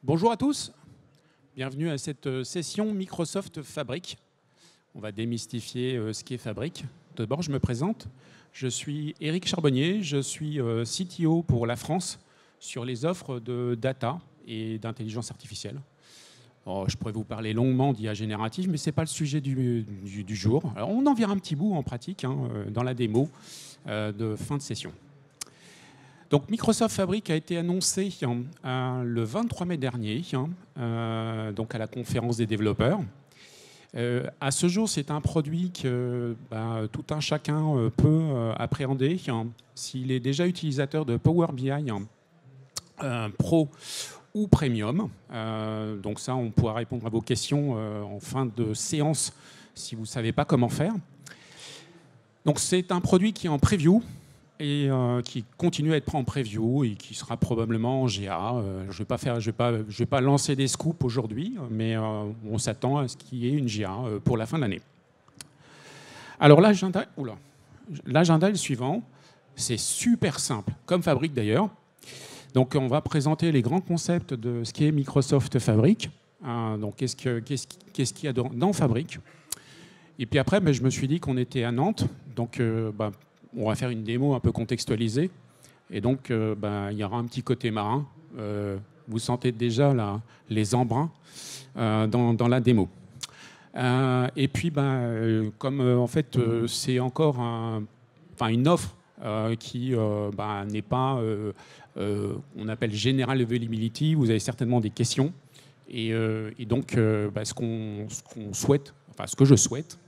Bonjour à tous, bienvenue à cette session Microsoft Fabric. On va démystifier ce qu'est Fabric. D'abord, je me présente. Je suis Éric Charbonnier, je suis CTO pour la France sur les offres de data et d'intelligence artificielle. Alors, je pourrais vous parler longuement d'IA générative, mais ce n'est pas le sujet du jour. Alors, on en verra un petit bout en pratique dans la démo de fin de session. Donc Microsoft Fabric a été annoncé le 23 mai dernier, donc à la conférence des développeurs. À ce jour, c'est un produit que tout un chacun peut appréhender s'il est déjà utilisateur de Power BI Pro ou Premium. Donc ça, on pourra répondre à vos questions en fin de séance si vous ne savez pas comment faire. Donc c'est un produit qui est en preview et qui continue à être en preview et qui sera probablement en GA. Je ne vais pas lancer des scoops aujourd'hui, mais on s'attend à ce qu'il y ait une GA pour la fin de l'année. Alors l'agenda est le suivant. C'est super simple, comme Fabric d'ailleurs. Donc on va présenter les grands concepts de ce qu'est Microsoft Fabric. Donc qu'est-ce qu'il y a dans Fabric. Et puis après, je me suis dit qu'on était à Nantes, donc on va faire une démo un peu contextualisée. Et donc, il y aura un petit côté marin. Vous sentez déjà les embruns dans la démo. Et puis, comme en fait, c'est encore une offre qui n'est pas, on appelle General Availability, vous avez certainement des questions. Et donc, ce qu'on souhaite, enfin ce que je souhaite,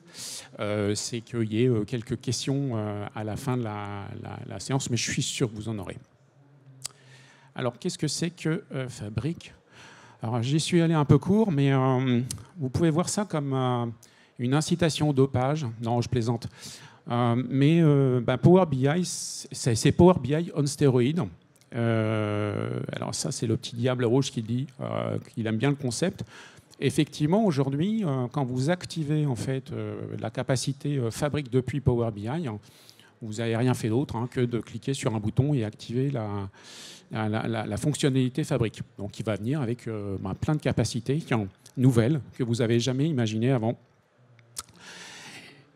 c'est qu'il y ait quelques questions à la fin de la séance, mais je suis sûr que vous en aurez. Alors, qu'est-ce que c'est que Fabric? Alors, j'y suis allé un peu court, mais vous pouvez voir ça comme une incitation au dopage. Non, je plaisante. Mais Power BI, c'est Power BI on stéroïdes. Alors ça, c'est le petit diable rouge qui dit qu'il aime bien le concept. Effectivement, aujourd'hui, quand vous activez en fait la capacité Fabric depuis Power BI, vous n'avez rien fait d'autre que de cliquer sur un bouton et activer la fonctionnalité Fabric. Donc, il va venir avec plein de capacités nouvelles que vous n'avez jamais imaginées avant.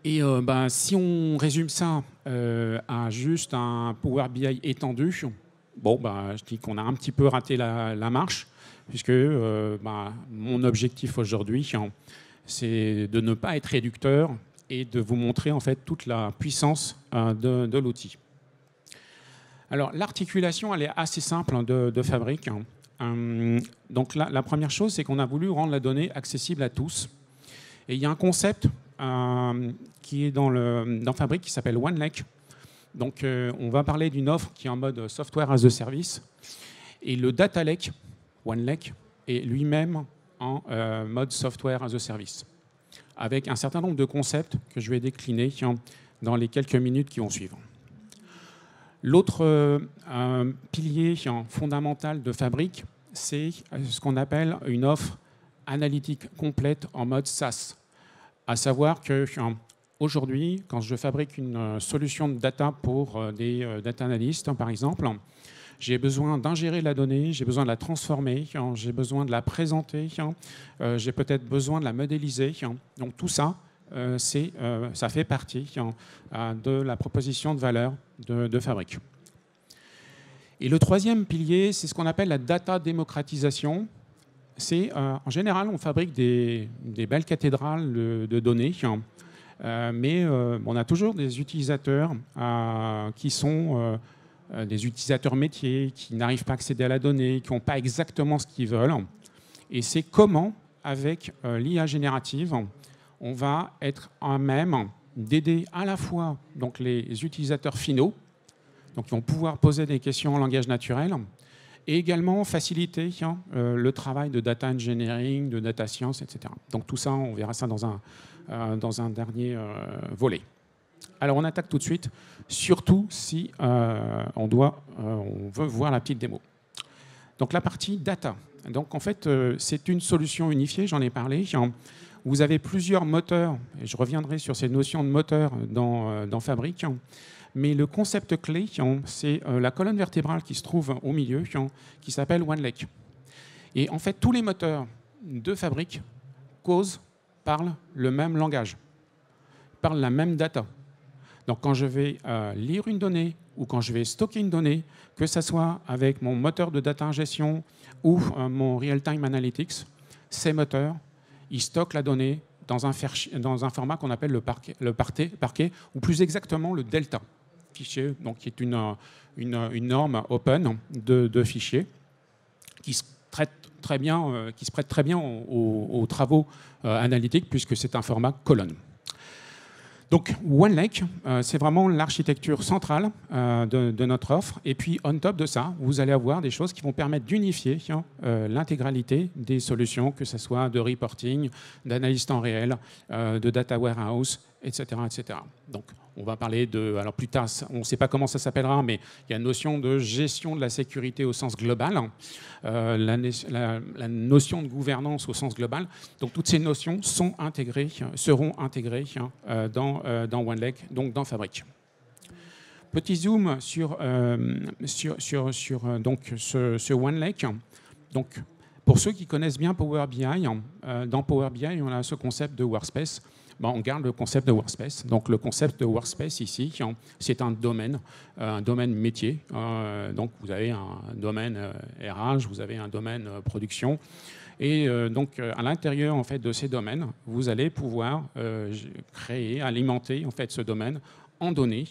Et si on résume ça à juste un Power BI étendu, je dis qu'on a un petit peu raté la marche, puisque mon objectif aujourd'hui, c'est de ne pas être réducteur et de vous montrer en fait toute la puissance de l'outil. Alors l'articulation, elle est assez simple de Fabric. Donc la première chose, c'est qu'on a voulu rendre la donnée accessible à tous. Et il y a un concept qui est dans Fabric qui s'appelle One Lake. Donc on va parler d'une offre qui est en mode Software as a Service. Et le Data Lake, One Lake, est lui-même en mode Software as a Service, avec un certain nombre de concepts que je vais décliner dans les quelques minutes qui vont suivre. L'autre pilier fondamental de Fabric, c'est ce qu'on appelle une offre analytique complète en mode SaaS. À savoir que aujourd'hui, quand je fabrique une solution de data pour des data analystes, par exemple, j'ai besoin d'ingérer la donnée, j'ai besoin de la transformer, j'ai besoin de la présenter, j'ai peut-être besoin de la modéliser. Donc tout ça, ça fait partie de la proposition de valeur de Fabric. Et le troisième pilier, c'est ce qu'on appelle la data démocratisation. C'est en général, on fabrique des belles cathédrales de données, mais on a toujours des utilisateurs qui sont des utilisateurs métiers, qui n'arrivent pas à accéder à la donnée, qui n'ont pas exactement ce qu'ils veulent. Et c'est comment, avec l'IA générative, on va être en même d'aider à la fois donc, les utilisateurs finaux, donc qui vont pouvoir poser des questions en langage naturel, et également faciliter le travail de data engineering, de data science, etc. Donc tout ça, on verra ça dans un dernier volet. Alors on attaque tout de suite, surtout si on veut voir la petite démo. Donc la partie data. Donc en fait, c'est une solution unifiée, j'en ai parlé. Vous avez plusieurs moteurs, et je reviendrai sur ces notions de moteurs dans Fabric. Mais le concept clé, c'est la colonne vertébrale qui se trouve au milieu, qui s'appelle One Lake. Et en fait, tous les moteurs de Fabric parlent le même langage, parlent la même data. Donc quand je vais lire une donnée ou quand je vais stocker une donnée, que ce soit avec mon moteur de data ingestion ou mon real-time analytics, ces moteurs, ils stockent la donnée dans un format qu'on appelle le parquet, ou plus exactement le delta fichier, donc qui est une norme open de fichiers qui se prête très bien aux travaux analytiques puisque c'est un format colonne. Donc OneLake, c'est vraiment l'architecture centrale de notre offre. Et puis, on top de ça, vous allez avoir des choses qui vont permettre d'unifier l'intégralité des solutions, que ce soit de reporting, d'analyse temps réel, de data warehouse, etc., etc. Donc, on va parler de... Alors plus tard, on ne sait pas comment ça s'appellera, mais il y a une notion de gestion de la sécurité au sens global, la notion de gouvernance au sens global. Donc toutes ces notions seront intégrées dans OneLake, donc dans Fabric. Petit zoom sur donc ce OneLake. Donc, pour ceux qui connaissent bien Power BI, dans Power BI, on a ce concept de workspace. On garde le concept de workspace. Donc le concept de workspace ici, c'est un domaine métier. Donc vous avez un domaine RH, vous avez un domaine production. Et donc à l'intérieur en fait de ces domaines, vous allez pouvoir créer, alimenter en fait ce domaine en données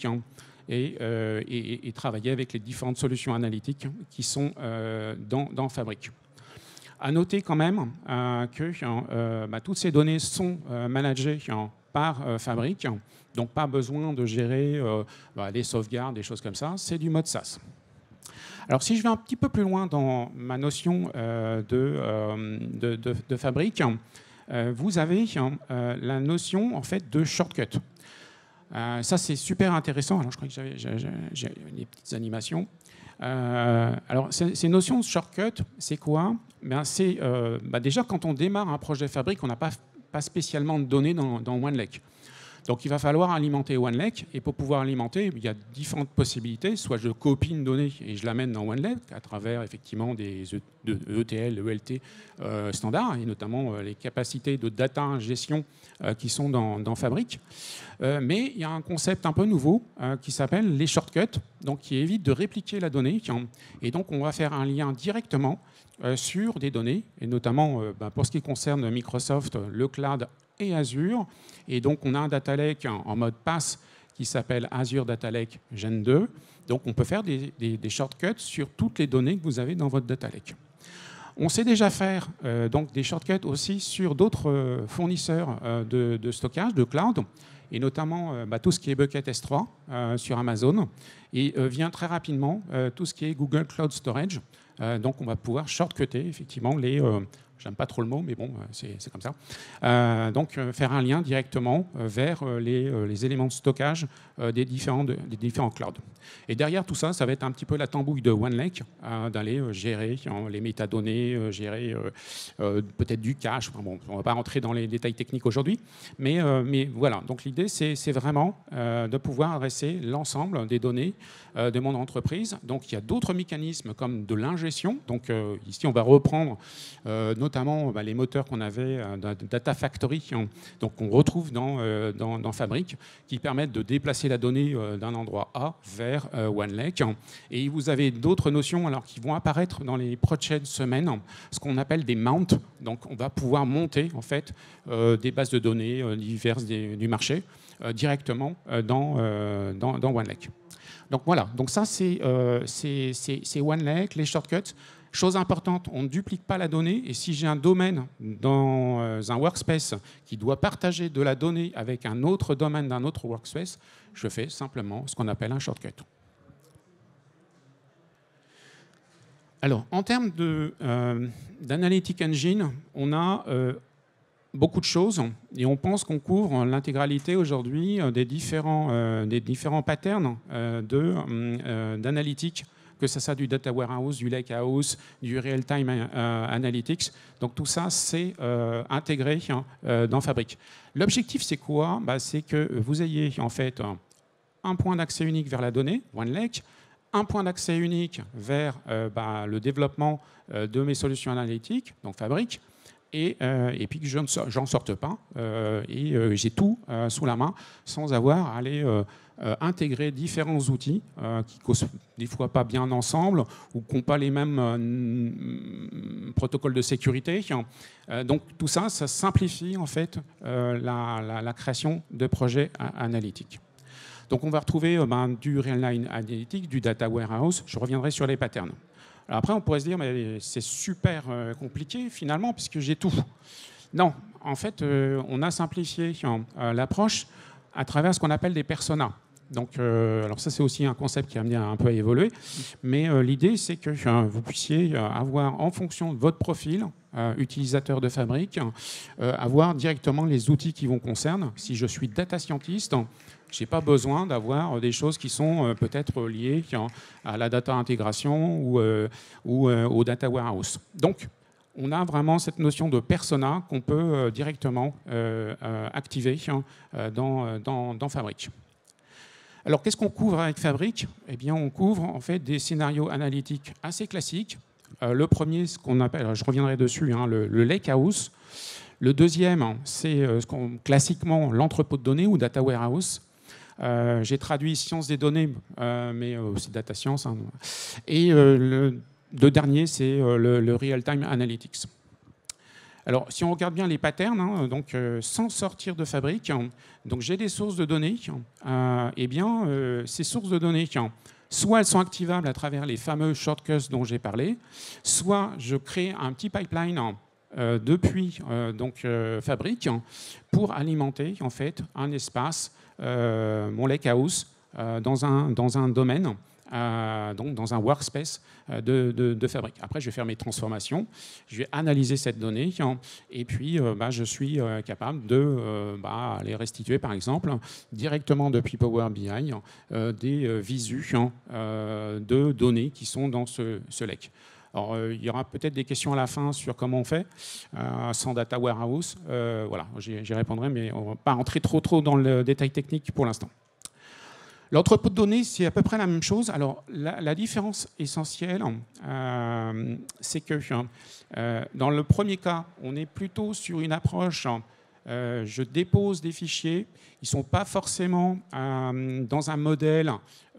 et travailler avec les différentes solutions analytiques qui sont dans Fabric. À noter quand même que toutes ces données sont managées par Fabric, donc pas besoin de gérer les sauvegardes, des choses comme ça, c'est du mode SaaS. Alors si je vais un petit peu plus loin dans ma notion de Fabric, vous avez la notion en fait de shortcut. Ça c'est super intéressant. Alors je crois que j'ai des petites animations. Alors, ces notions de shortcut, c'est quoi? C'est déjà quand on démarre un projet Fabric, on n'a pas spécialement de données dans OneLake. Donc, il va falloir alimenter OneLake. Et pour pouvoir alimenter, il y a différentes possibilités. Soit je copie une donnée et je l'amène dans OneLake à travers effectivement des ETL, ELT standards, et notamment les capacités de data ingestion qui sont dans Fabric. Mais il y a un concept un peu nouveau qui s'appelle les shortcuts, donc qui évite de répliquer la donnée. Et donc, on va faire un lien directement sur des données, et notamment pour ce qui concerne Microsoft, le cloud et Azure. Et donc, on a un data lake en mode pass qui s'appelle Azure Data Lake Gen 2. Donc, on peut faire des shortcuts sur toutes les données que vous avez dans votre data lake. On sait déjà faire donc des shortcuts aussi sur d'autres fournisseurs de stockage, de cloud, et notamment tout ce qui est Bucket S3 sur Amazon, et vient très rapidement tout ce qui est Google Cloud Storage. Donc on va pouvoir shortcuter effectivement les... J'aime pas trop le mot, mais bon, c'est comme ça. Donc, faire un lien directement vers les éléments de stockage des différents clouds. Et derrière tout ça, ça va être un petit peu la tambouille de OneLake, d'aller gérer les métadonnées, gérer peut-être du cache. Enfin, bon, on ne va pas rentrer dans les détails techniques aujourd'hui, mais voilà. Donc, l'idée, c'est vraiment de pouvoir adresser l'ensemble des données de mon entreprise. Donc, il y a d'autres mécanismes comme de l'ingestion. Donc, ici, on va reprendre notamment les moteurs qu'on avait dans Data Factory, donc qu'on retrouve dans Fabric, qui permettent de déplacer la donnée d'un endroit A vers OneLake. Et vous avez d'autres notions alors, qui vont apparaître dans les prochaines semaines, ce qu'on appelle des mounts. Donc on va pouvoir monter en fait, des bases de données diverses du marché directement dans OneLake. Donc voilà, donc ça c'est OneLake, les shortcuts. Chose importante, on ne duplique pas la donnée, et si j'ai un domaine dans un workspace qui doit partager de la donnée avec un autre domaine d'un autre workspace, je fais simplement ce qu'on appelle un shortcut. Alors, en termes d'Analytic Engine, on a beaucoup de choses, et on pense qu'on couvre l'intégralité aujourd'hui des différents patterns d'analytique, que ce soit du data warehouse, du lakehouse, du real-time analytics. Donc tout ça, c'est intégré dans Fabric. L'objectif, c'est quoi? C'est que vous ayez en fait un point d'accès unique vers la donnée, OneLake, un point d'accès unique vers le développement de mes solutions analytiques, donc Fabric, et puis que je n'en sorte pas, et j'ai tout sous la main sans avoir à aller intégrer différents outils qui causent des fois pas bien ensemble ou qui n'ont pas les mêmes protocoles de sécurité. Donc tout ça, ça simplifie en fait la création de projets analytiques. Donc on va retrouver du real-time analytique, du data warehouse. Je reviendrai sur les patterns. Alors après, on pourrait se dire, mais c'est super compliqué finalement, puisque j'ai tout. Non, en fait, on a simplifié l'approche à travers ce qu'on appelle des personas. Donc, alors ça, c'est aussi un concept qui a amené un peu à évoluer. Mais l'idée, c'est que vous puissiez avoir, en fonction de votre profil, utilisateur de Fabric, avoir directement les outils qui vous concernent. Si je suis data scientist, je n'ai pas besoin d'avoir des choses qui sont peut-être liées à la data intégration ou au data warehouse. Donc, on a vraiment cette notion de persona qu'on peut directement activer dans Fabric. Alors, qu'est-ce qu'on couvre avec Fabric? Eh bien, on couvre en fait des scénarios analytiques assez classiques. Le premier, ce qu'on appelle, je reviendrai dessus, le lakehouse. Le deuxième, c'est classiquement l'entrepôt de données ou data warehouse. J'ai traduit sciences des données, mais aussi data science. Et le dernier, c'est le real-time analytics. Alors, si on regarde bien les patterns, donc sans sortir de Fabric, donc j'ai des sources de données. Eh bien, ces sources de données, soit elles sont activables à travers les fameux shortcuts dont j'ai parlé, soit je crée un petit pipeline depuis Fabric pour alimenter en fait un espace, mon lakehouse, dans un domaine. Donc dans un workspace de Fabric. Après, je vais faire mes transformations, je vais analyser cette donnée et puis je suis capable de les restituer, par exemple, directement depuis Power BI, des visus de données qui sont dans ce lake. Alors, il y aura peut-être des questions à la fin sur comment on fait sans data warehouse. Voilà, j'y répondrai, mais on ne va pas rentrer trop dans le détail technique pour l'instant. L'entrepôt de données, c'est à peu près la même chose. Alors, la différence essentielle, c'est que dans le premier cas, on est plutôt sur une approche, je dépose des fichiers, ils ne sont pas forcément dans un modèle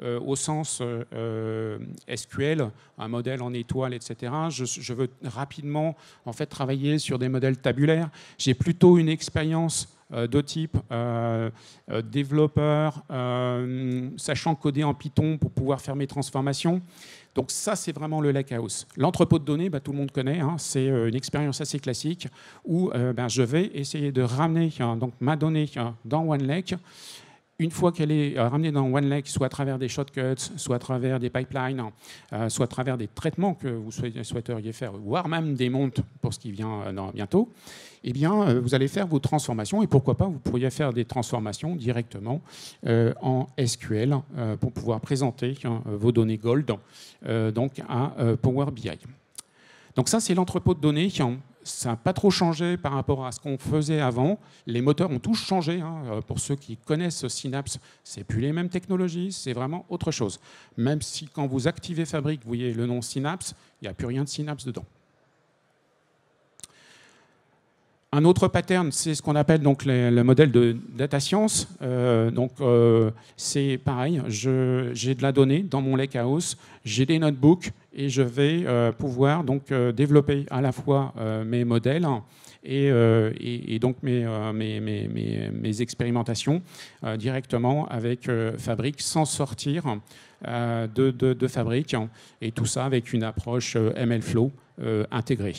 au sens SQL, un modèle en étoile, etc. Je veux rapidement en fait, travailler sur des modèles tabulaires. J'ai plutôt une expérience de type développeur, sachant coder en Python pour pouvoir faire mes transformations. Donc ça, c'est vraiment le lakehouse. L'entrepôt de données, tout le monde connaît, c'est une expérience assez classique où je vais essayer de ramener donc, ma donnée dans OneLake. Une fois qu'elle est ramenée dans OneLake, soit à travers des shortcuts, soit à travers des pipelines, soit à travers des traitements que vous souhaiteriez faire, voire même des montes pour ce qui vient bientôt, eh bien, vous allez faire vos transformations et pourquoi pas, vous pourriez faire des transformations directement en SQL pour pouvoir présenter vos données Gold donc à Power BI. Donc ça, c'est l'entrepôt de données. Ça n'a pas trop changé par rapport à ce qu'on faisait avant. Les moteurs ont tous changé. Pour ceux qui connaissent Synapse, ce n'est plus les mêmes technologies, c'est vraiment autre chose. Même si quand vous activez Fabric, vous voyez le nom Synapse, il n'y a plus rien de Synapse dedans. Un autre pattern, c'est ce qu'on appelle donc le modèle de data science. C'est pareil, j'ai de la donnée dans mon lakehouse, j'ai des notebooks et je vais pouvoir donc développer à la fois mes modèles et donc mes expérimentations directement avec Fabric sans sortir de Fabric et tout ça avec une approche MLflow intégrée.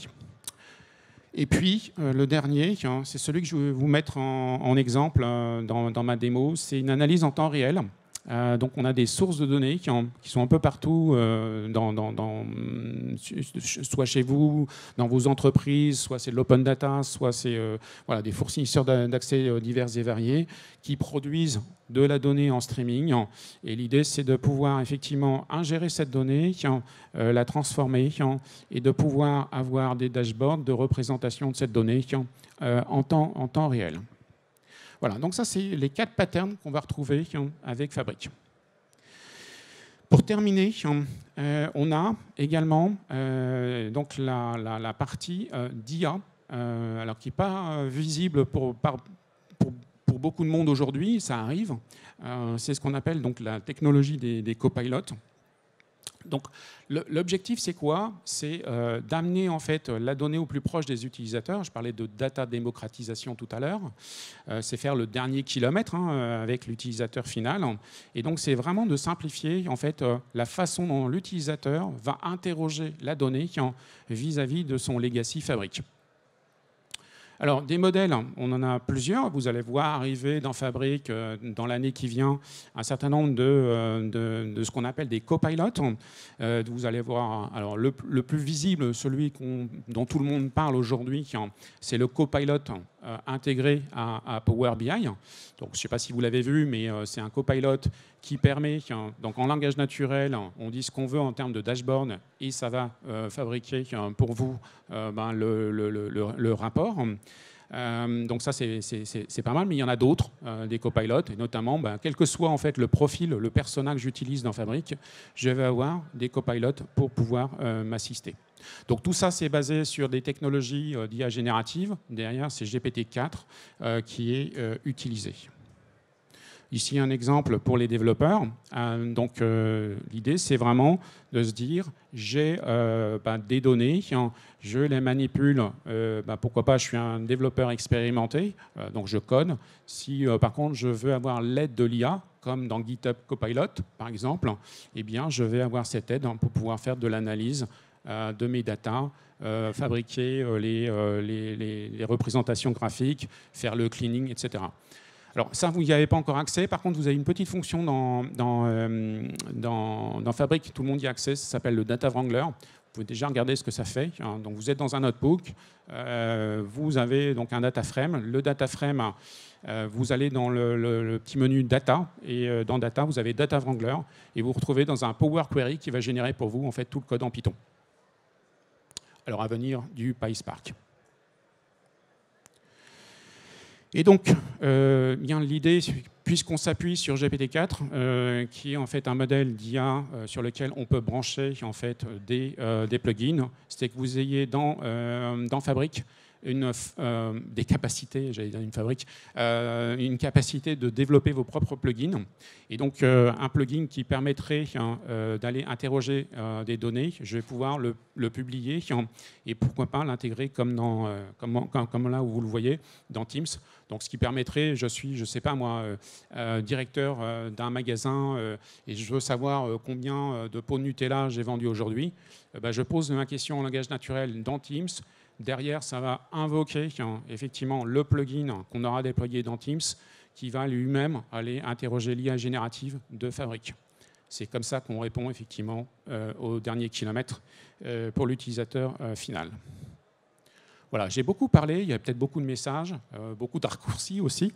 Et puis, le dernier, c'est celui que je vais vous mettre en exemple dans ma démo, c'est une analyse en temps réel. Donc, on a des sources de données qui sont un peu partout, soit chez vous, dans vos entreprises, soit c'est de l'open data, soit c'est des fournisseurs d'accès divers et variés qui produisent de la donnée en streaming. Et l'idée, c'est de pouvoir effectivement ingérer cette donnée, la transformer et de pouvoir avoir des dashboards de représentation de cette donnée en temps réel. Voilà, donc ça, c'est les 4 patterns qu'on va retrouver avec Fabric. Pour terminer, on a également donc la partie d'IA, alors qui n'est pas visible pour beaucoup de monde aujourd'hui, ça arrive. C'est ce qu'on appelle donc la technologie des copilotes. Donc l'objectif, c'est quoi? C'est d'amener en fait la donnée au plus proche des utilisateurs. Je parlais de data démocratisation tout à l'heure. C'est faire le dernier kilomètre avec l'utilisateur final. Et donc c'est vraiment de simplifier en fait la façon dont l'utilisateur va interroger la donnée vis-à-vis de son legacy Fabric. Alors, des modèles, on en a plusieurs. Vous allez voir arriver dans Fabric, dans l'année qui vient, un certain nombre de ce qu'on appelle des copilotes. Vous allez voir, alors, le plus visible, celui dont tout le monde parle aujourd'hui, c'est le copilot intégré à Power BI. Donc, je ne sais pas si vous l'avez vu, mais c'est un copilot qui permet, donc en langage naturel, on dit ce qu'on veut en termes de dashboard et ça va fabriquer pour vous le rapport. Donc ça, c'est pas mal, mais il y en a d'autres, des copilotes, et notamment, quel que soit en fait le profil, le persona que j'utilise dans Fabric, je vais avoir des copilotes pour pouvoir m'assister. Donc tout ça, c'est basé sur des technologies d'IA générative. Derrière, c'est GPT-4 qui est utilisé. Ici, un exemple pour les développeurs. Donc, l'idée, c'est vraiment de se dire, j'ai des données, je les manipule. Pourquoi pas, je suis un développeur expérimenté, donc je code. Si, par contre, je veux avoir l'aide de l'IA, comme dans GitHub Copilot, par exemple, eh bien, je vais avoir cette aide pour pouvoir faire de l'analyse de mes datas, fabriquer les représentations graphiques, faire le cleaning, etc. Alors ça, vous n'y avez pas encore accès. Par contre, vous avez une petite fonction dans Fabric, tout le monde y a accès, ça s'appelle le Data Wrangler. Vous pouvez déjà regarder ce que ça fait. Donc vous êtes dans un notebook, vous avez donc un data frame. Le data frame, vous allez dans le petit menu Data, et dans Data, vous avez Data Wrangler, et vous vous retrouvez dans un Power Query qui va générer pour vous en fait tout le code en Python. Alors à venir du PySpark. Et donc, bien l'idée, puisqu'on s'appuie sur GPT-4, qui est en fait un modèle d'IA sur lequel on peut brancher en fait des plugins, c'est que vous ayez dans Fabric des capacités, j'allais dire une fabrique, une capacité de développer vos propres plugins. Et donc, un plugin qui permettrait d'aller interroger des données, je vais pouvoir le publier et pourquoi pas l'intégrer comme là où vous le voyez, dans Teams. Donc, ce qui permettrait, je sais pas moi, directeur d'un magasin et je veux savoir combien de pots de Nutella j'ai vendu aujourd'hui. Je pose ma question en langage naturel dans Teams. Derrière, ça va invoquer effectivement le plugin qu'on aura déployé dans Teams qui va lui-même aller interroger l'IA générative de Fabric. C'est comme ça qu'on répond effectivement au dernier kilomètre pour l'utilisateur final. Voilà, j'ai beaucoup parlé, il y a peut-être beaucoup de messages, beaucoup de raccourcis aussi,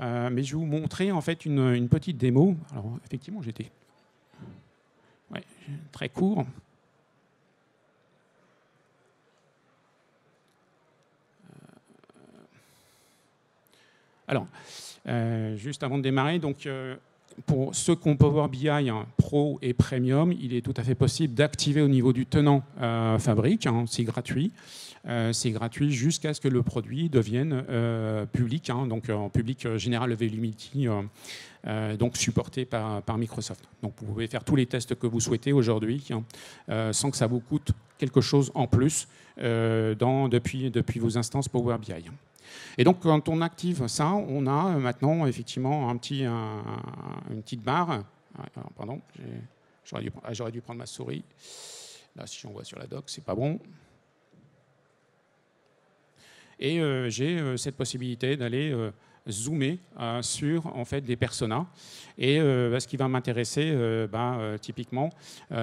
mais je vais vous montrer en fait une petite démo. Alors effectivement, j'étais très court. Alors, juste avant de démarrer, donc, pour ceux qui ont Power BI Pro et Premium, il est tout à fait possible d'activer au niveau du tenant Fabric. C'est gratuit. C'est gratuit jusqu'à ce que le produit devienne public, donc en public General Availability, donc supporté par Microsoft. Donc vous pouvez faire tous les tests que vous souhaitez aujourd'hui sans que ça vous coûte quelque chose en plus depuis vos instances Power BI. Et donc, quand on active ça, on a maintenant effectivement une petite barre. Alors, pardon, j'aurais dû prendre ma souris. Là, si on voit sur la doc, c'est pas bon. Et j'ai cette possibilité d'aller zoomer sur en fait des personas. Et ce qui va m'intéresser typiquement,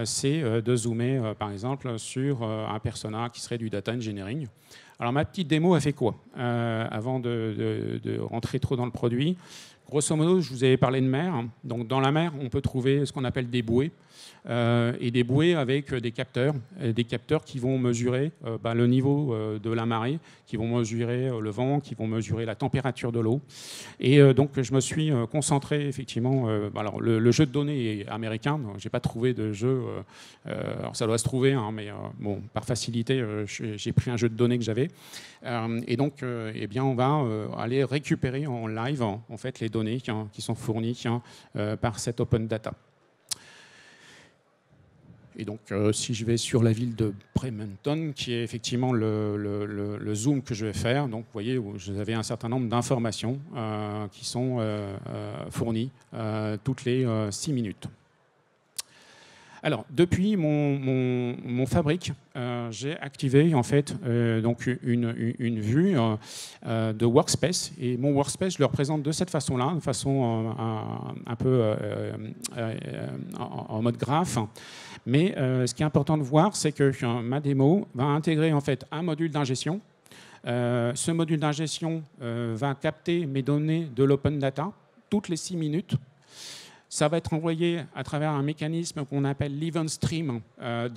c'est de zoomer par exemple sur un persona qui serait du data engineering. Alors ma petite démo a fait quoi avant de rentrer trop dans le produit, Grosso modo, je vous avais parlé de mer. Donc, dans la mer, on peut trouver ce qu'on appelle des bouées. Et des bouées avec des capteurs qui vont mesurer le niveau de la marée, qui vont mesurer le vent, qui vont mesurer la température de l'eau. Et donc je me suis concentré effectivement. Alors le jeu de données est américain, j'ai pas trouvé de jeu. Alors ça doit se trouver, hein, mais bon, par facilité, j'ai pris un jeu de données que j'avais. Et donc, eh bien, on va aller récupérer en live en fait les données qui sont fournies par cette open data. Et donc, si je vais sur la ville de Bremerton, qui est effectivement le zoom que je vais faire, donc vous voyez, vous avez un certain nombre d'informations qui sont fournies toutes les 6 minutes. Alors, depuis mon Fabric, j'ai activé en fait donc une vue de workspace. Et mon workspace, je le représente de cette façon-là, de façon un peu en mode graphe. Mais ce qui est important de voir, c'est que ma démo va intégrer en fait un module d'ingestion. Ce module d'ingestion va capter mes données de l'open data toutes les 6 minutes. Ça va être envoyé à travers un mécanisme qu'on appelle l'event stream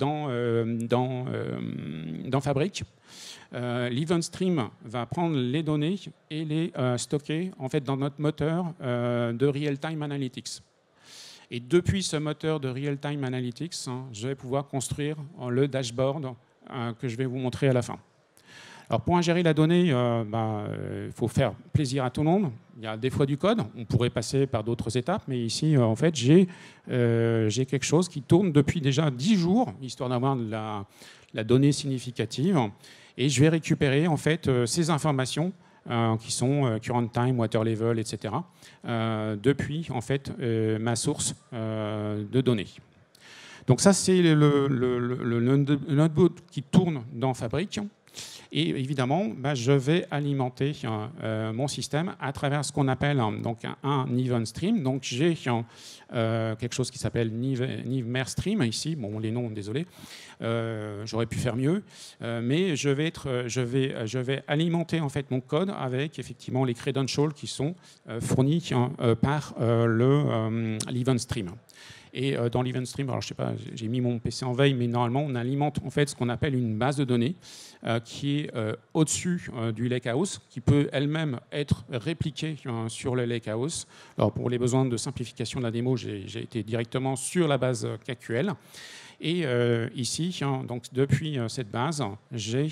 dans Fabric. L'event stream va prendre les données et les stocker en fait dans notre moteur de real-time analytics. Et depuis ce moteur de real-time analytics, je vais pouvoir construire le dashboard que je vais vous montrer à la fin. Alors pour ingérer la donnée, il faut faire plaisir à tout le monde. Il y a des fois du code, on pourrait passer par d'autres étapes, mais ici, en fait, j'ai quelque chose qui tourne depuis déjà 10 jours, histoire d'avoir de la donnée significative. Et je vais récupérer en fait ces informations qui sont current time, water level, etc. Depuis en fait ma source de données. Donc ça, c'est le notebook qui tourne dans Fabric. Et évidemment, je vais alimenter mon système à travers ce qu'on appelle donc un event stream. Donc j'ai quelque chose qui s'appelle Nive Stream ici. Bon, les noms, désolé. J'aurais pu faire mieux, mais je vais alimenter en fait mon code avec effectivement les credentials qui sont fournis par l'event stream. Et dans l'event stream, alors je sais pas, j'ai mis mon PC en veille, mais normalement on alimente en fait ce qu'on appelle une base de données qui est au-dessus du lakehouse, qui peut elle-même être répliquée sur le lakehouse. Alors pour les besoins de simplification de la démo, j'ai été directement sur la base KQL. Et ici, donc depuis cette base, j'ai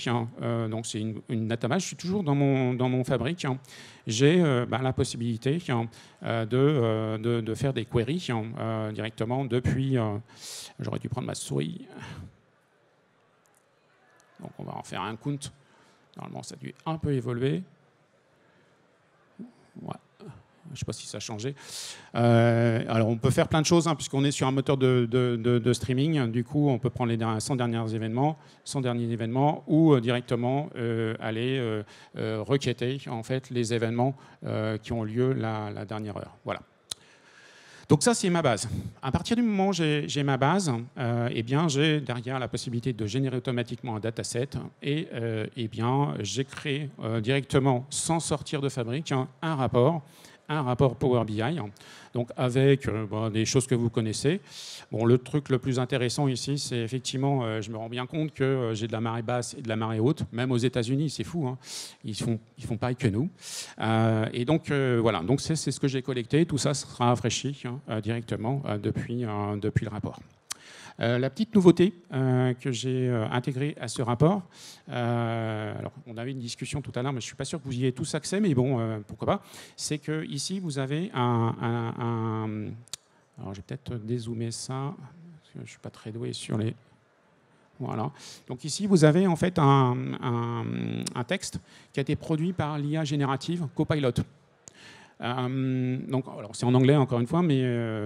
donc c'est une database. Je suis toujours dans mon Fabric. J'ai la possibilité de faire des queries directement depuis. J'aurais dû prendre ma souris. Donc on va en faire un count. Normalement, ça a dû un peu évoluer. Ouais. Je ne sais pas si ça a changé. Alors, on peut faire plein de choses, puisqu'on est sur un moteur de streaming. Du coup, on peut prendre les 100 derniers événements, ou directement aller requêter en fait, les événements qui ont lieu la dernière heure. Voilà. Donc ça, c'est ma base. À partir du moment où j'ai ma base, eh bien, j'ai derrière la possibilité de générer automatiquement un dataset et eh bien, j'ai créé directement, sans sortir de Fabric, un rapport Power BI, donc avec des choses que vous connaissez. Bon, le truc le plus intéressant ici, c'est effectivement, je me rends bien compte que j'ai de la marée basse et de la marée haute, même aux États-Unis, c'est fou, ils font pareil que nous. Et donc voilà, donc c'est ce que j'ai collecté, tout ça sera rafraîchi directement depuis le rapport. La petite nouveauté que j'ai intégrée à ce rapport, alors on avait une discussion tout à l'heure, mais je ne suis pas sûr que vous y ayez tous accès, mais bon, pourquoi pas, c'est que ici vous avez alors je vais peut-être dézoomer ça, parce que je ne suis pas très doué sur les... Voilà. Donc ici, vous avez en fait un texte qui a été produit par l'IA générative Copilot. Donc, alors c'est en anglais encore une fois, mais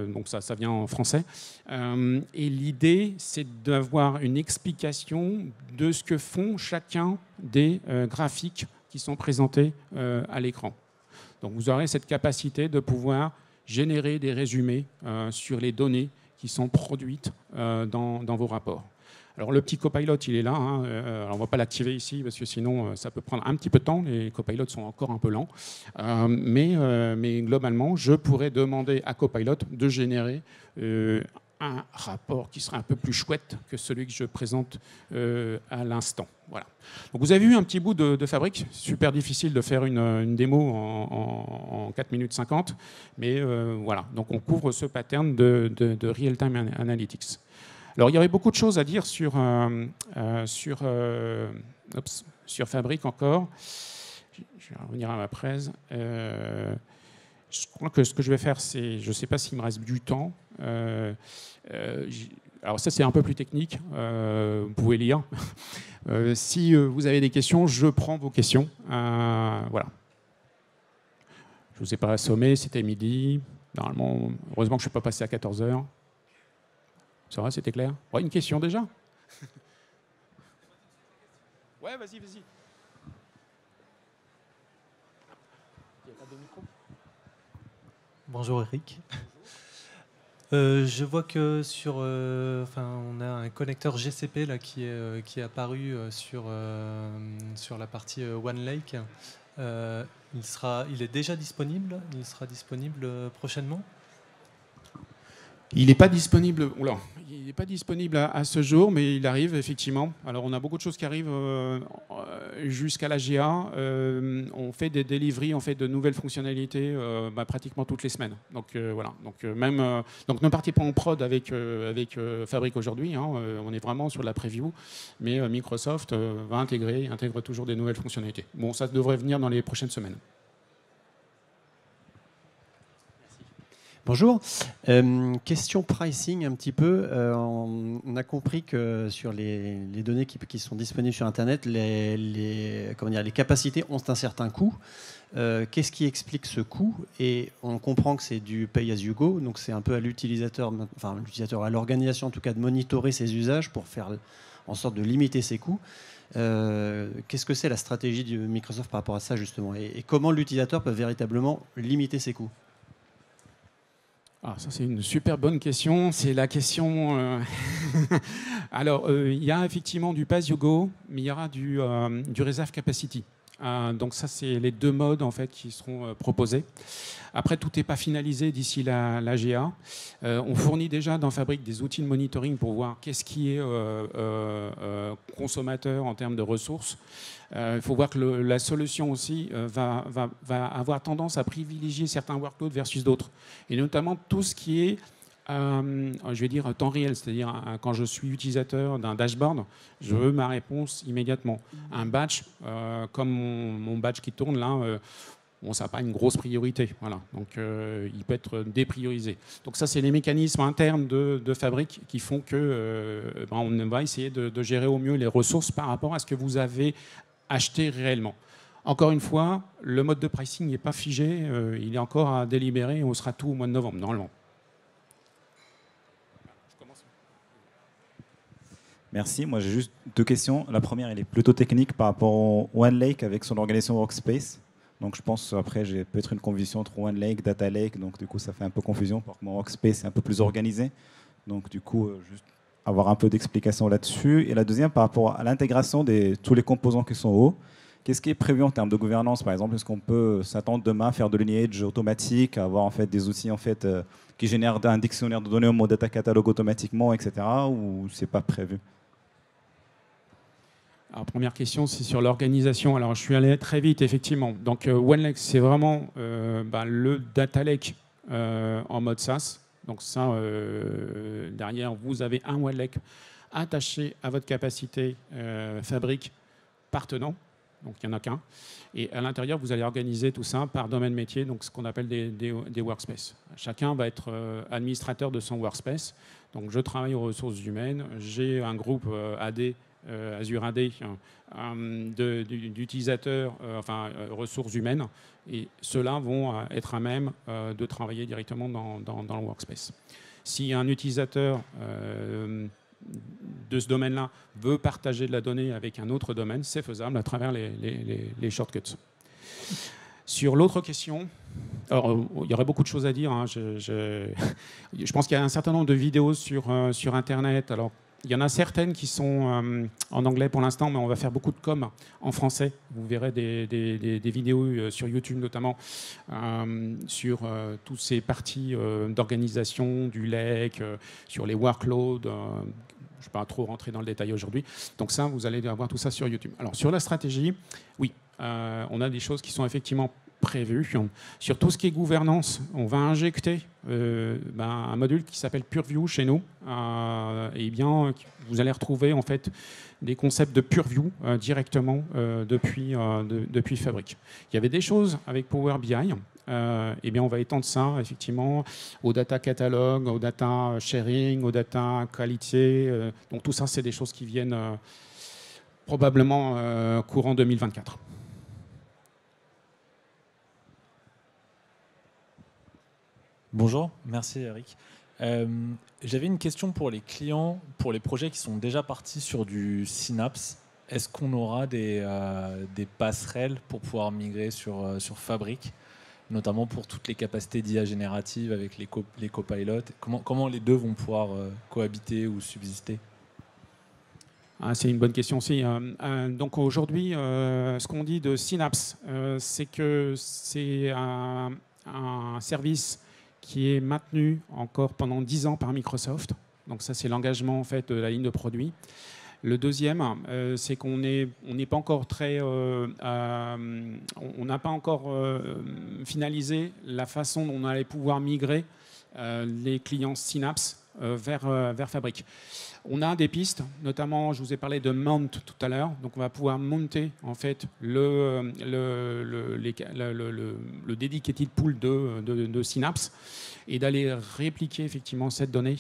donc ça vient en français. Et l'idée, c'est d'avoir une explication de ce que font chacun des graphiques qui sont présentés à l'écran. Donc vous aurez cette capacité de pouvoir générer des résumés sur les données qui sont produites dans vos rapports. Alors le petit copilot, il est là. Hein. Alors, on ne va pas l'activer ici parce que sinon, ça peut prendre un petit peu de temps. Les copilots sont encore un peu lents. Mais globalement, je pourrais demander à Copilot de générer un rapport qui serait un peu plus chouette que celui que je présente à l'instant. Voilà. Donc vous avez vu un petit bout de Fabric. Super difficile de faire une démo en 4 minutes 50. Mais voilà. Donc on couvre ce pattern de real-time analytics. Alors il y aurait beaucoup de choses à dire sur Fabric encore. Je vais revenir à ma presse. Je crois que ce que je vais faire, c'est, je ne sais pas s'il me reste du temps. Alors ça, c'est un peu plus technique. Vous pouvez lire. Si vous avez des questions, je prends vos questions. Voilà. Je ne vous ai pas assommé, c'était midi. Normalement, heureusement que je ne suis pas passé à 14 heures. Ça va, c'était clair? Ouais, une question déjà? Ouais, vas-y, vas-y. Il n'y a pas de micro? Bonjour Eric. Je vois que on a un connecteur GCP là, qui est apparu sur la partie OneLake. Il est déjà disponible? Il sera disponible prochainement? Il n'est pas disponible. Oula, il n'est pas disponible à ce jour, mais il arrive effectivement. Alors on a beaucoup de choses qui arrivent jusqu'à la GA. On fait des deliveries, on fait de nouvelles fonctionnalités pratiquement toutes les semaines. Donc voilà. Donc ne partez pas en prod avec Fabric aujourd'hui. Hein. On est vraiment sur la preview, mais Microsoft va intègre toujours des nouvelles fonctionnalités. Bon, ça devrait venir dans les prochaines semaines. Bonjour. Question pricing un petit peu. On a compris que sur les données qui sont disponibles sur Internet, les capacités ont un certain coût. Qu'est-ce qui explique ce coût? Et on comprend que c'est du pay as you go, donc c'est un peu à l'utilisateur, à l'organisation en tout cas, de monitorer ses usages pour faire en sorte de limiter ses coûts. Qu'est-ce que c'est la stratégie de Microsoft par rapport à ça justement, et comment l'utilisateur peut véritablement limiter ses coûts? Ah, ça, c'est une super bonne question. C'est la question... Alors, il y a effectivement du pay-as-you-go, mais il y aura du reserve capacity. Donc ça, c'est les deux modes en fait, qui seront proposés. Après, tout n'est pas finalisé d'ici la GA. On fournit déjà dans Fabric des outils de monitoring pour voir qu'est-ce qui est consommateur en termes de ressources. Il faut voir que la solution aussi va avoir tendance à privilégier certains workloads versus d'autres. Et notamment tout ce qui est je vais dire temps réel, c'est-à-dire quand je suis utilisateur d'un dashboard, je veux ma réponse immédiatement. Un batch, comme mon batch qui tourne là, bon, ça n'a pas une grosse priorité. Voilà. Donc il peut être dépriorisé. Donc ça, c'est les mécanismes internes de Fabric qui font que on va essayer de gérer au mieux les ressources par rapport à ce que vous avez acheté réellement. Encore une fois, le mode de pricing n'est pas figé, il est encore à délibérer, on sera tout au mois de novembre, normalement. Merci. Moi, j'ai juste deux questions. La première, elle est plutôt technique par rapport au OneLake avec son organisation Workspace. Donc, je pense, après, j'ai peut-être une confusion entre OneLake, Data Lake. Donc, du coup, ça fait un peu confusion. Parce que mon Workspace est un peu plus organisé. Donc, du coup, juste avoir un peu d'explication là-dessus. Et la deuxième, par rapport à l'intégration de tous les composants qui sont hauts. Qu'est-ce qui est prévu en termes de gouvernance, par exemple? Est-ce qu'on peut s'attendre demain à faire de lineage automatique, à avoir en fait, des outils en fait, qui génèrent un dictionnaire de données au mode data catalogue automatiquement, etc. Ou c'est pas prévu? Alors, première question, c'est sur l'organisation. Alors, je suis allé très vite, effectivement. Donc, OneLake, c'est vraiment le data lake en mode SaaS. Donc, ça, derrière, vous avez un OneLake attaché à votre capacité Fabric partenant. Donc, il n'y en a qu'un. Et à l'intérieur, vous allez organiser tout ça par domaine métier, donc ce qu'on appelle des workspaces. Chacun va être administrateur de son workspace. Donc, je travaille aux ressources humaines. J'ai un groupe AD, Azure AD, d'utilisateurs, ressources humaines. Et ceux-là vont être à même de travailler directement dans le workspace. Si un utilisateur de ce domaine-là veut partager de la donnée avec un autre domaine, c'est faisable à travers les shortcuts. Sur l'autre question, alors, il y aurait beaucoup de choses à dire. Hein. Je pense qu'il y a un certain nombre de vidéos sur Internet. Alors, Il y en a certaines qui sont en anglais pour l'instant, mais on va faire beaucoup de com en français. Vous verrez des vidéos sur YouTube notamment sur toutes ces parties d'organisation du lake, sur les workloads. Je ne vais pas trop rentrer dans le détail aujourd'hui. Donc ça, vous allez avoir tout ça sur YouTube. Alors sur la stratégie, oui, on a des choses qui sont effectivement prévues. Sur tout ce qui est gouvernance, on va injecter un module qui s'appelle Purview chez nous. Et bien, vous allez retrouver en fait des concepts de Purview directement depuis Fabric. Il y avait des choses avec Power BI. Eh bien, on va étendre ça effectivement au data catalogue, au data sharing, au data qualité. Donc tout ça, c'est des choses qui viennent probablement courant 2024. Bonjour, merci Eric. J'avais une question pour les clients, pour les projets qui sont déjà partis sur du Synapse. Est-ce qu'on aura des passerelles pour pouvoir migrer sur Fabric, notamment pour toutes les capacités d'IA générative avec les copilotes? Comment les deux vont pouvoir cohabiter ou subsister? C'est une bonne question aussi. Donc aujourd'hui, ce qu'on dit de Synapse, c'est que c'est un service qui est maintenu encore pendant 10 ans par Microsoft. Donc ça, c'est l'engagement en fait de la ligne de produits. Le deuxième, c'est qu'on n'est pas encore on n'a pas encore finalisé la façon dont on allait pouvoir migrer les clients Synapse vers Fabric. On a des pistes, notamment, je vous ai parlé de Mount tout à l'heure, donc on va pouvoir monter en fait le dedicated pool de Synapse et d'aller répliquer effectivement cette donnée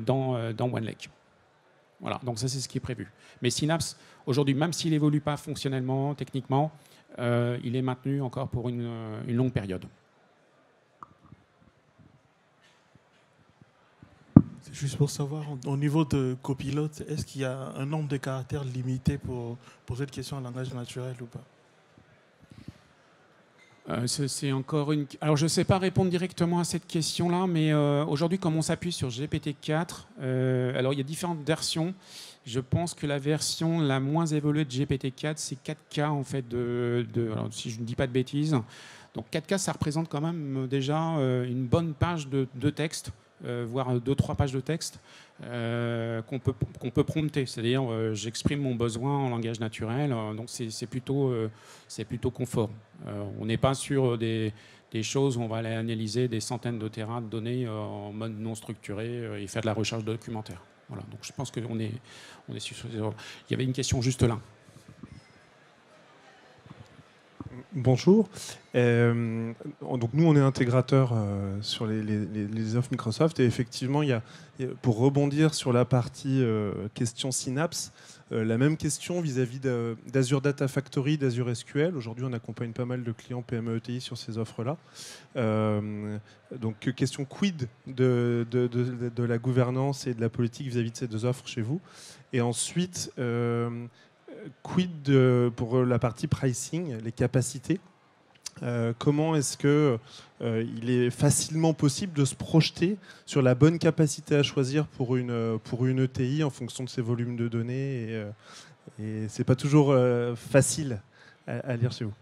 dans OneLake. Voilà, donc ça c'est ce qui est prévu. Mais Synapse, aujourd'hui, même s'il n'évolue pas fonctionnellement, techniquement, il est maintenu encore pour une longue période. Juste pour savoir, au niveau de copilote, est-ce qu'il y a un nombre de caractères limité pour poser une question en langage naturel ou pas? C'est encore une... Alors, je ne sais pas répondre directement à cette question-là, mais aujourd'hui, comme on s'appuie sur GPT-4, alors il y a différentes versions. Je pense que la version la moins évoluée de GPT-4, c'est 4K, en fait, alors, si je ne dis pas de bêtises. Donc, 4K, ça représente quand même déjà une bonne page de texte. Voire 2-3 pages de texte qu'on peut prompter. C'est-à-dire, j'exprime mon besoin en langage naturel, donc c'est plutôt confort. On n'est pas sur des choses où on va aller analyser des centaines de téras de données en mode non structuré et faire de la recherche documentaire. Voilà, donc je pense qu'on est sur ces ordres. Il y avait une question juste là. Bonjour. Donc nous, on est intégrateur sur les offres Microsoft et effectivement, pour rebondir sur la partie question Synapse, la même question vis-à-vis d'Azure Data Factory, d'Azure SQL. Aujourd'hui, on accompagne pas mal de clients PME ETI sur ces offres-là. Donc question quid de la gouvernance et de la politique vis-à-vis de ces deux offres chez vous. Et ensuite... quid pour la partie pricing, les capacités? Comment est-ce qu'il est facilement possible de se projeter sur la bonne capacité à choisir pour une ETI en fonction de ses volumes de données et c'est pas toujours facile à lire chez vous.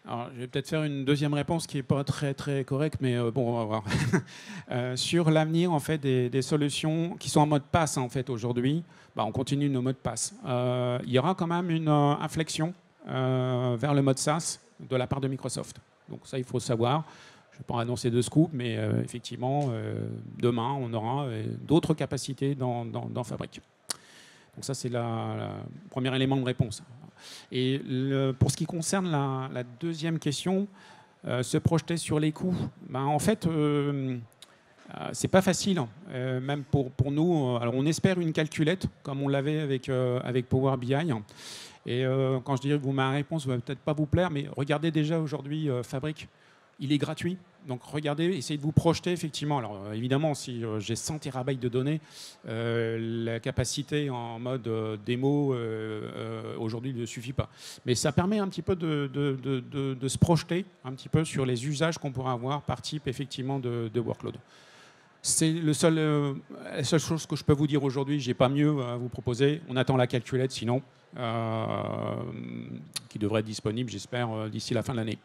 Alors, je vais peut-être faire une deuxième réponse qui n'est pas très, très correcte, mais bon, on va voir. Sur l'avenir en fait, des solutions qui sont en mode pass en fait, aujourd'hui, on continue nos modes pass. Il y aura quand même une inflexion vers le mode SaaS de la part de Microsoft. Donc ça, il faut savoir. Je ne vais pas annoncer de scoop, mais effectivement, demain, on aura d'autres capacités dans Fabric. Donc ça, c'est le premier élément de réponse. Et pour ce qui concerne la deuxième question, se projeter sur les coûts, en fait, c'est pas facile, même pour nous. Alors, on espère une calculette, comme on l'avait avec Power BI. Et quand je dis que ma réponse ne va peut-être pas vous plaire, mais regardez déjà aujourd'hui Fabric. Il est gratuit, donc regardez, essayez de vous projeter effectivement. Alors évidemment, si j'ai 100 TB de données, la capacité en mode démo aujourd'hui ne suffit pas. Mais ça permet un petit peu de se projeter un petit peu sur les usages qu'on pourra avoir par type effectivement de workload. C'est la seule chose que je peux vous dire aujourd'hui. J'ai pas mieux à vous proposer. On attend la calculette, sinon, qui devrait être disponible, j'espère, d'ici la fin de l'année.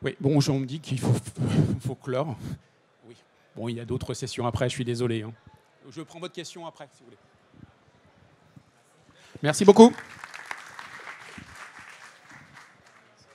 Oui, bon, on me dit qu'il faut clore. Oui. Bon, il y a d'autres sessions après, je suis désolé. Hein. Je prends votre question après, si vous voulez. Merci beaucoup.